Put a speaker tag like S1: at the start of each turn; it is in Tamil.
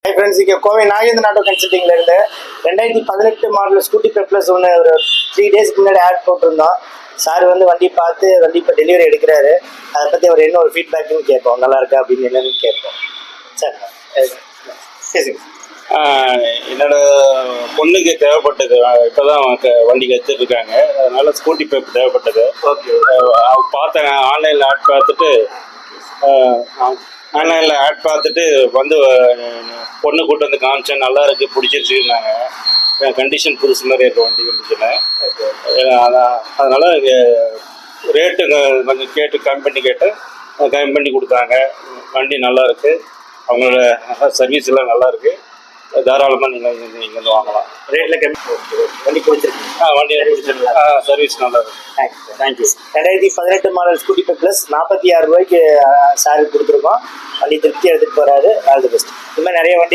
S1: ஹை ஃப்ரெண்ட்ஸ், இங்கே கோவை நாகேந்திர ஆட்டோ கன்சல்டிங்ல இருந்து 2018 மாடல் ஸ்கூட்டி பெப்ளஸ் ஒன்று ஒரு 3 டேஸ்க்கு முன்னாடி ஆட் போட்டிருந்தோம். சார் வந்து வண்டி பார்த்து வண்டி இப்போ டெலிவரி எடுக்கிறாரு. அதை பற்றி அவர் என்ன ஒரு ஃபீட்பேக்குன்னு கேட்போம். நல்லா இருக்கா அப்படின்னு என்னன்னு கேட்போம். சார் பேசுங்க.
S2: என்னோட பொண்ணுக்கு தேவைப்பட்டது. இப்போதான் வண்டி வச்சுருக்காங்க, அதனால ஸ்கூட்டி பேப் தேவைப்பட்டது.
S1: ஓகே,
S2: பார்த்தேன் ஆன்லைனில் ஆட் பார்த்துட்டு வந்து பொண்ணு கூட்டு வந்து காமிச்சேன். நல்லா இருக்குது, பிடிச்சிருச்சுன்னாங்க. கண்டிஷன் புதுசு மாதிரி இருக்குது வண்டி கண்டிஷனு. அதனால் ரேட்டு கொஞ்சம் கம்மி பண்ணி கொடுத்தாங்க. வண்டி நல்லா இருக்குது, அவங்களோட சர்வீஸ் எல்லாம் நல்லா இருக்குது. தாராளமாக நீங்கள் இங்கேருந்து வாங்கலாம்.
S1: ரேட்டில் கம்மி. வண்டி பிடிச்சிருக்கு.
S2: வண்டி பிடிச்சிருக்கு. சர்வீஸ் நல்லா இருக்குது.
S1: தேங்க்யூ. 2018 மாடல் ஸ்கூட்டி பெப்ளஸ் 46 ரூபாய்க்கு சாருக்கு கொடுத்துருக்கோம். வண்டி திருப்தி எடுத்துகிட்டு போகிறாரு. All the best. இந்த மாதிரி நிறைய வண்டி